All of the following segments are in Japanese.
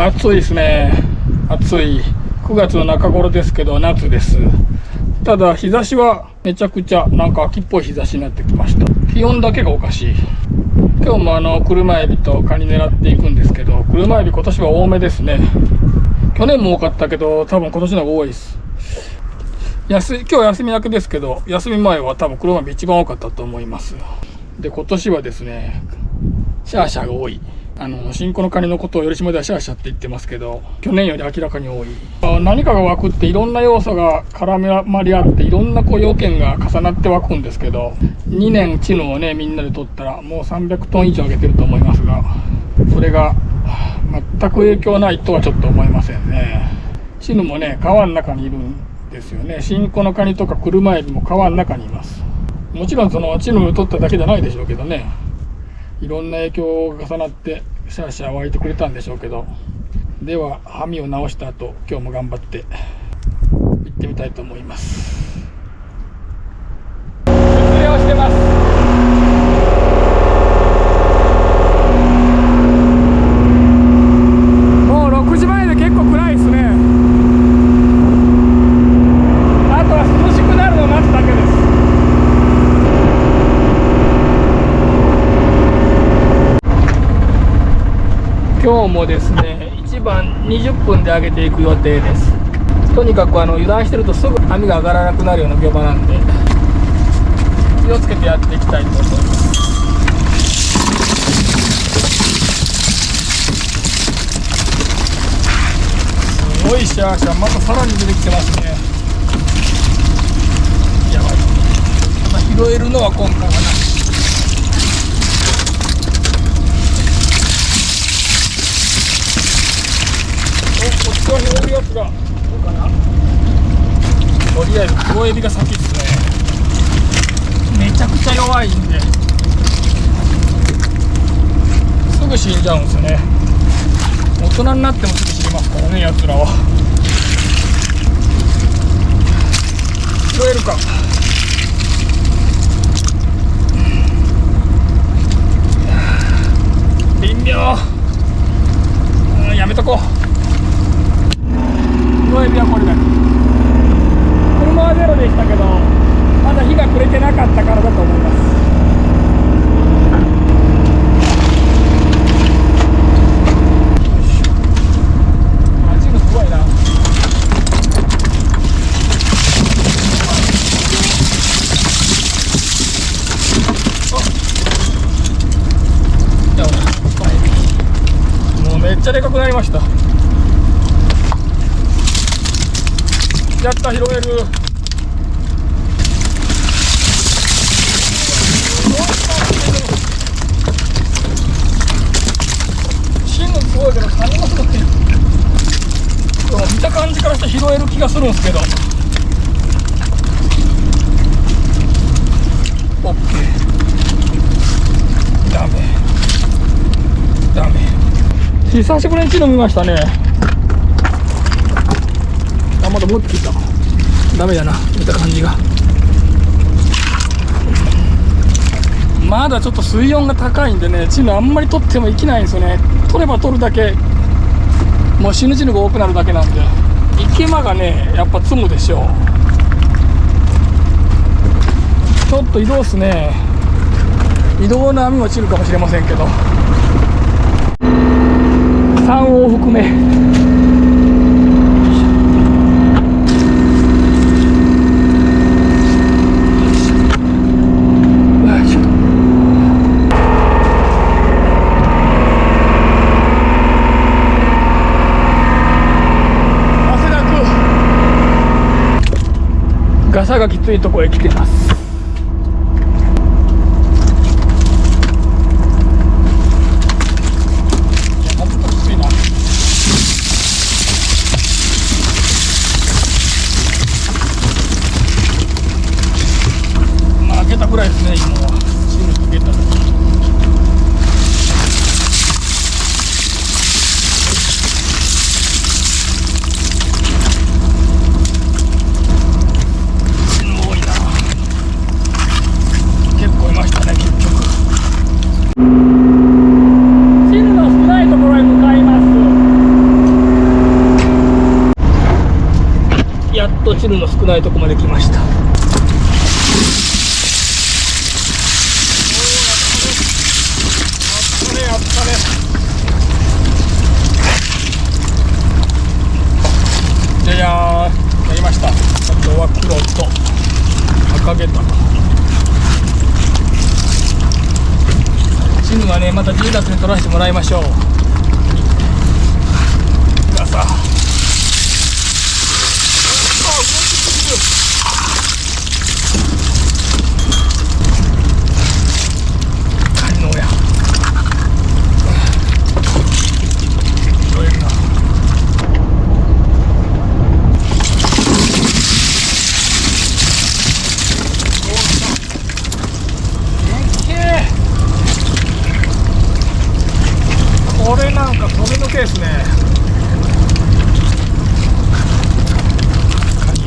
暑いですね。暑い。9月の中頃ですけど夏です。ただ日差しはめちゃくちゃなんか秋っぽい日差しになってきました。気温だけがおかしい。今日も車エビとカニ狙っていくんですけど、車エビ今年は多めですね。去年も多かったけど多分今年の方が多いです。今日休み明けですけど、休み前は多分車エビ一番多かったと思います。で今年はですね、シャーシャーが多い。新子のカニのことをよりしもではシャーシャーって言ってますけど、去年より明らかに多い。何かが湧くっていろんな要素が絡まり合って、いろんな要件が重なって湧くんですけど、2年チヌをねみんなで取ったらもう300トン以上上げてると思いますが、それが全く影響ないとはちょっと思いませんね。チヌもね川の中にいるんですよね。新子のカニとか車エビも川の中にいます。もちろんそのチヌを取っただけじゃないでしょうけどね、いろんな影響が重なってシャーシャー湧いてくれたんでしょうけど、では網を直した後、今日も頑張って行ってみたいと思います。設営をしてます。もう6時前で結構暗いですね。あとは涼しくなるのを待つだけです。今日もですね、1番20分で上げていく予定です。とにかく油断してるとすぐ網が上がらなくなるような漁場なんで、気をつけてやっていきたいと思います。すごいシャーシャー、またさらに出てきてますね。やばい。拾えるのは今回はな。こっちは拾えるやつがどうかな。とりあえず黒エビが先ですね。めちゃくちゃ弱いんですぐ死んじゃうんですよね。大人になってもすぐ死にますからね、やつらは。拾えるか。微妙。やめとこう。黒エビはこれだけ。車はゼロでしたけど、まだ日が暮れてなかったからだと思います。味がすごいな。もうめっちゃでかくなりました。やった、拾える。芯のすごいけどカニの人って見た感じからして拾える気がするんですけど、オッケー。ダメ。久しぶりにチヌ見ましたね。まだ持ってきた。ダメだな、見た感じが。まだちょっと水温が高いんでね、チヌあんまり取っても生きないんですよね。取れば取るだけもう死ぬチヌが多くなるだけなんで、池間がねやっぱ積むでしょう。ちょっと移動っすね。移動の網も散るかもしれませんけど、3往復目。ガサがきついところへ来てます。まあ開けたぐらいですね、今は。シールつけたら。落ちるの少ないとこまで来ました。やったね。じゃじゃーん、やりました。あとは黒と赤ゲタ。チヌはね、また10月に取らせてもらいましょう。がさ、カニの親。これなんか飛び抜けですね。カニ。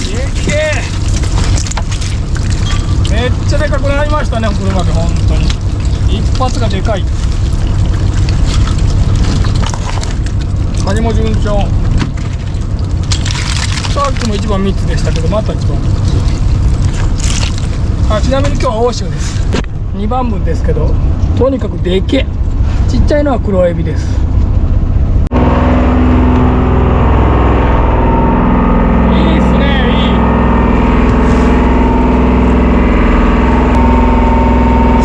でけえ。めっちゃでかくなりましたね、これまで本当に。一発がでかい。カニも順調。さっきも1番3つでしたけど、また1番3つ。ちなみに今日は大潮です。2番分ですけど、とにかくでけえ。ちっちゃいのは黒エビです。いいっすね、いい。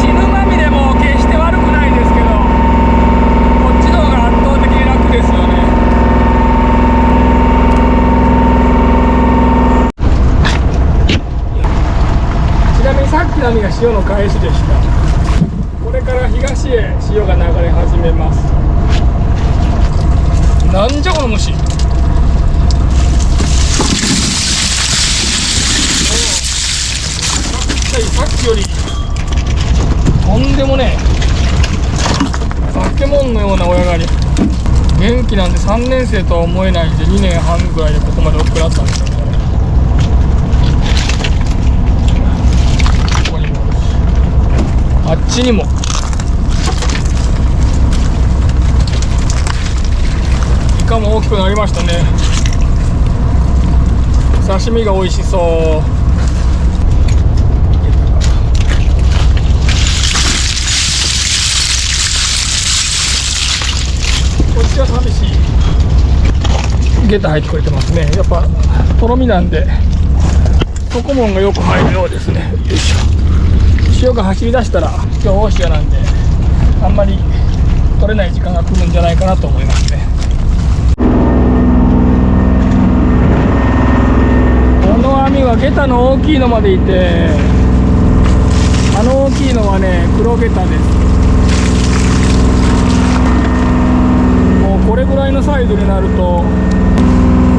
死ぬまみれも決して悪くないですけど、こっちの方が圧倒的に楽ですよね。さっきの波が潮の返しでした。これから東へ潮が流れ始めます。なんじゃこの虫。さっきよりとんでもねえ化け物のような親がり。元気なんで3年生とは思えないんで、2年半ぐらいでここまで大きくなったんですよね。あっちにも。イカも大きくなりましたね。刺身が美味しそう。こっちは寂しい。ゲタ入ってくれてますね。やっぱとろみなんでそこもんがよく入るようですね。よいしょ。潮が走り出したら、今日大潮なんであんまり取れない時間が来るんじゃないかなと思いますね。この網はゲタの大きいのまでいて、あの大きいのはね、黒ゲタです。もうこれぐらいのサイズになると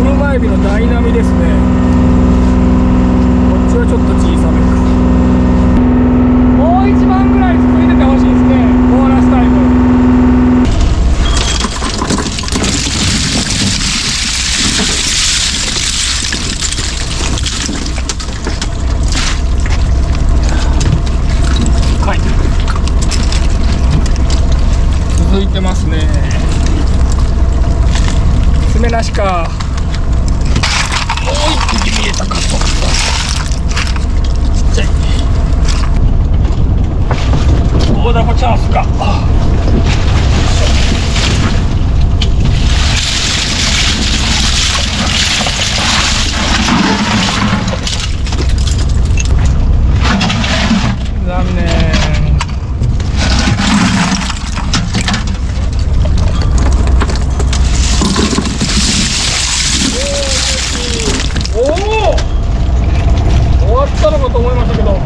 車エビの大波ですね。こっちはちょっと小さめか。もう1番ぐらい続いててほしいですね、ボーナスタイム。はい、続いてますね。爪なしか。もう1匹見えたかと。ちっちゃい。大ダコチャンスか。残念。おお、終わったのかと思いましたけど、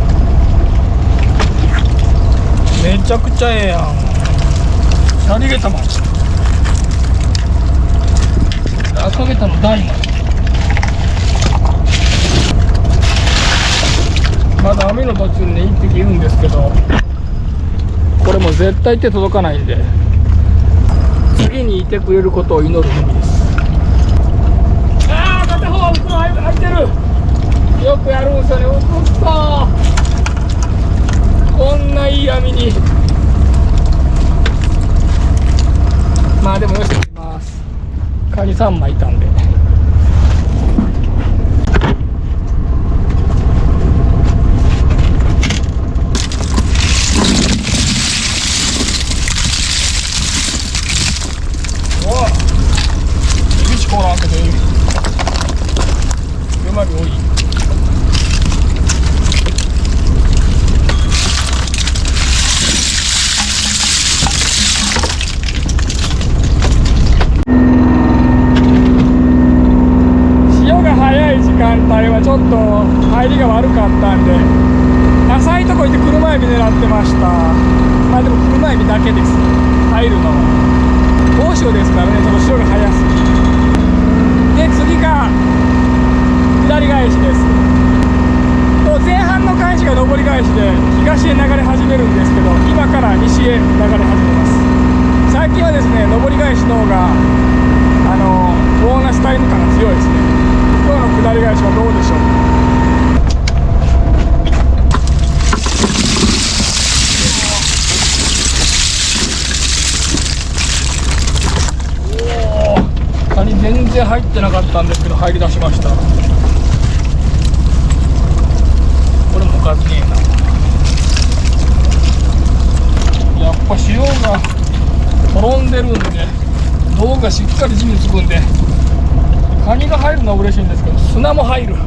めちゃくちゃええやん。シャリゲタも赤ゲタの大も。まだ網の途中にね1匹いるんですけど、これも絶対手届かないんで、次にいてくれることを祈るのみです。ああ、片方は袋開いてる。よくやるんですよね。うくっそ、こんないい網にカニ3枚いたんで、おっ指ちこらんけどうまみ多い。時間帯はちょっと入りが悪かったんで、浅いとこ行って車エビ狙ってました。まあでも車エビだけです、入るのは。大潮ですからね、ちょっと潮が早すぎで、次が下り返しです。前半の返しが上り返しで東へ流れ始めるんですけど、今から西へ流れ始めます。最近はですね、上り返しの方がボーナスタイム感が強いですね。今日の下り返しはどうでしょう。おお、カニ全然入ってなかったんですけど入り出しました。これもおかずねえな。やっぱ塩が転んでるんで道具がしっかり地につくんで、カニが入るのは嬉しいんですけど、砂も入る。お、こ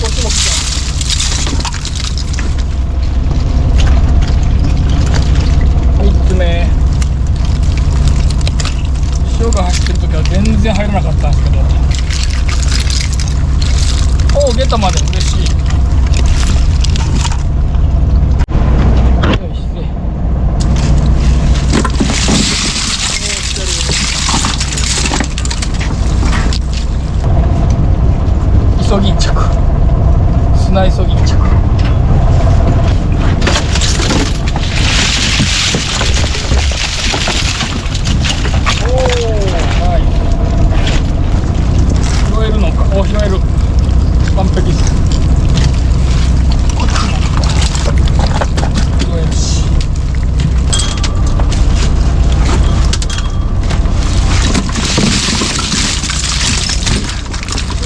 っちも来た。3つ目、潮が走ってる時は全然入らなかったんですけど、おお、ゲタまで嬉しい。イソギンチャク、砂イソギンチャク。おお、はい。拾えるのか。お、拾える。完璧です。こっちも拾えるし。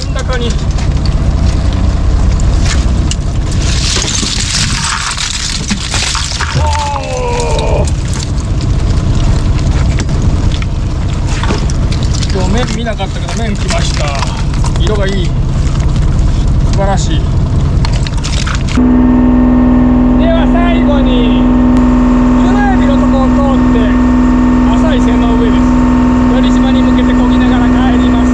真ん中に麺見なかったけど麺来ました。色がいい、素晴らしい。では最後に車エビのとこを通って浅い線の上です。寄島に向けて漕ぎながら帰ります。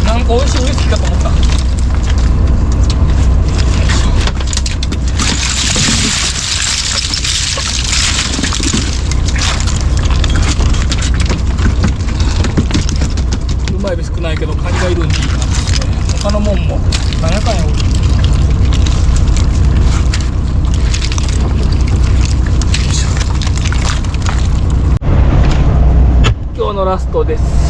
なんか美味しいウイスキーかと思った。うまいエビ少ないけどカニがいるんでいいな。他のもんも何やかんやおる。今日のラストです。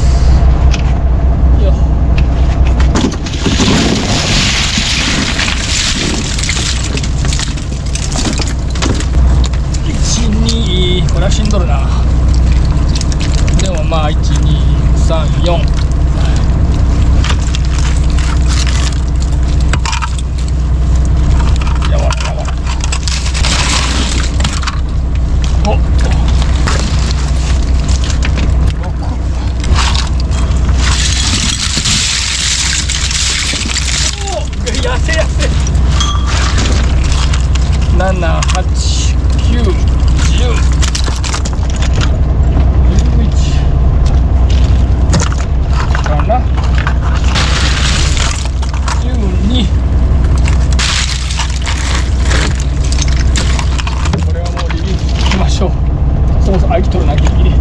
これはしんどるな。でもまあ1、2、3、4。やわらやわら。おっ、6。お、やせやせ。7、8、9、10。12。これはもうリリースしましょう。そもそも空きとるなギリギリ。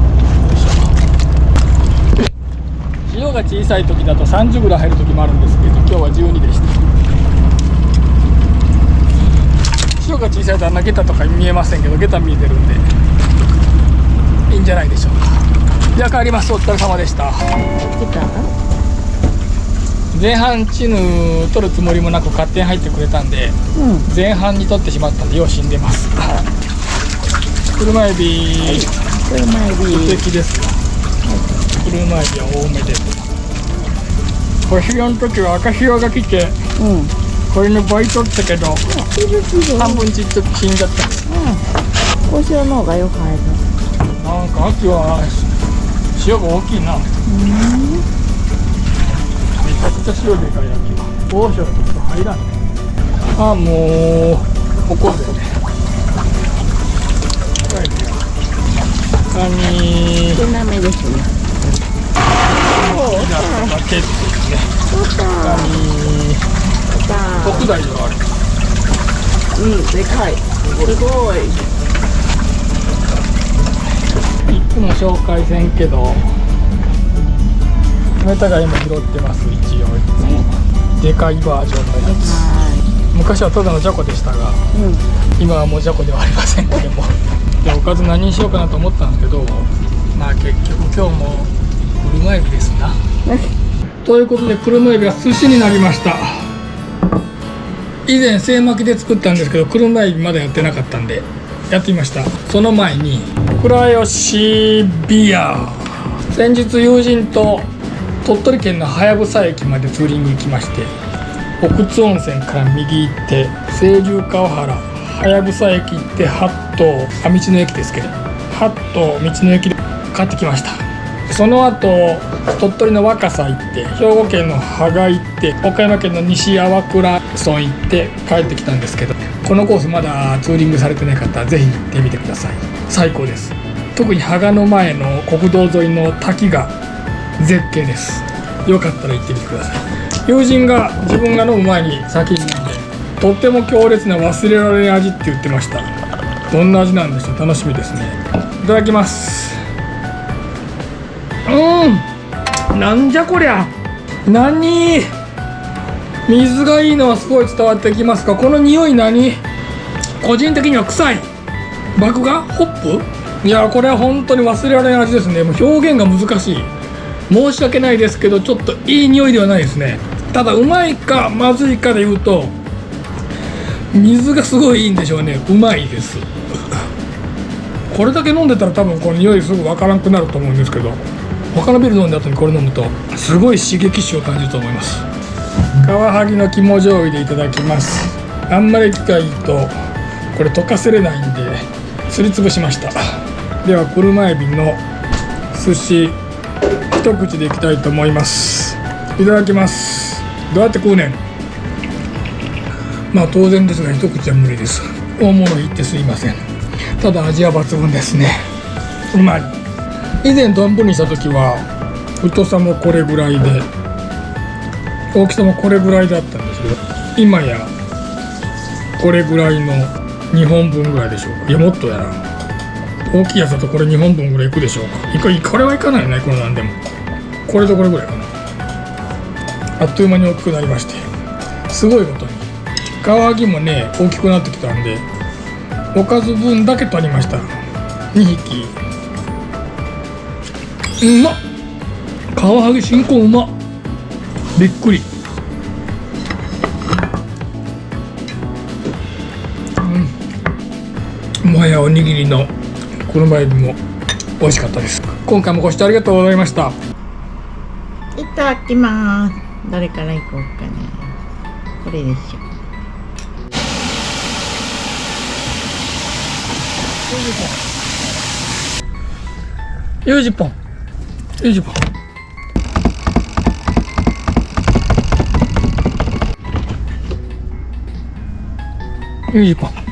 潮が小さい時だと30ぐらい入る時もあるんですけど、今日は12でした。塩が小さいとあんなゲタとか見えませんけど、ゲタ見えてるんでいいんじゃないでしょうか。じゃあ帰ります。お疲れ様でした。前半チヌ取るつもりもなく勝手に入ってくれたんで、前半に取ってしまったんでよう死んでます。車エビ、無敵ですよ。車エビは多めです。お昼の時は赤潮が来て、これの倍取ったけど、半分ちょっと死んじゃった。お塩の方がよく入る。なんか秋は塩が大きいな。めちゃくちゃ塩でかい秋は。大塩ちょっと入らんね。あ、もうここでね。カニ。少なめですね。バケットですね。カニ。特大のある。でかい。すごい。いつも紹介せんけど、メタが今拾ってます。一応いつもでかいバージョンのやつ。昔はただのジャコでしたが、今はもうジャコではありませんけども。でおかず何にしようかなと思ったんですけど、まあ結局今日も車エビですな。ということで車エビは寿司になりました。以前精巻きで作ったんですけど、車エビまだやってなかったんでやってみました。その前に倉吉ビア、先日友人と鳥取県のはやぶさ駅までツーリング行きまして、奥津温泉から右行って清流川原、はやぶさ駅行って道の駅ですけど、道の駅で買ってきました。その後鳥取の若狭行って、兵庫県の芳賀行って、岡山県の西粟倉村行って帰ってきたんですけど、このコースまだツーリングされてない方はぜひ行ってみてください。最高です。特に芳賀の前の国道沿いの滝が絶景です。よかったら行ってみてください。友人が自分が飲む前に先に飲んで、とっても強烈な忘れられない味って言ってました。どんな味なんでしょう。楽しみですね。いただきます。なんじゃこりゃ。何、水がいいのはすごい伝わってきますが、この匂い何、個人的には臭い。麦芽ホップ、いやこれは本当に忘れられない味ですね。もう表現が難しい。申し訳ないですけど、ちょっといい匂いではないですね。ただうまいかまずいかで言うと、水がすごいいいんでしょうね。うまいです。これだけ飲んでたら多分この匂いすぐ分からなくなると思うんですけど、他のビール飲んだ後にこれ飲むとすごい刺激臭を感じると思います。カワハギの肝醤油でいただきます。あんまり機械とこれ溶かせれないんですりつぶしました。では車エビの寿司一口でいきたいと思います。いただきます。どうやって食うねん。まあ当然ですが一口は無理です。大物言ってすいません。ただ味は抜群ですね。うまい。以前丼にした時は太さもこれぐらいで大きさもこれぐらいだったんですけど、今やこれぐらいの2本分ぐらいでしょうか。いやもっとやな。大きいやつだとこれ2本分ぐらいいくでしょうか。これはいかないね。これなんでもこれとこれぐらいかな。あっという間に大きくなりまして、すごいことにカワハギもね大きくなってきたんで、おかず分だけ取りました。2匹。うまっ。カワハギ新婚うまっ。びっくり。もはやおにぎりの車エビも美味しかったです。今回もご視聴ありがとうございました。いただきます。どれからいこうかな。これでしょ。ユージポン。ユージポン。ユージポン。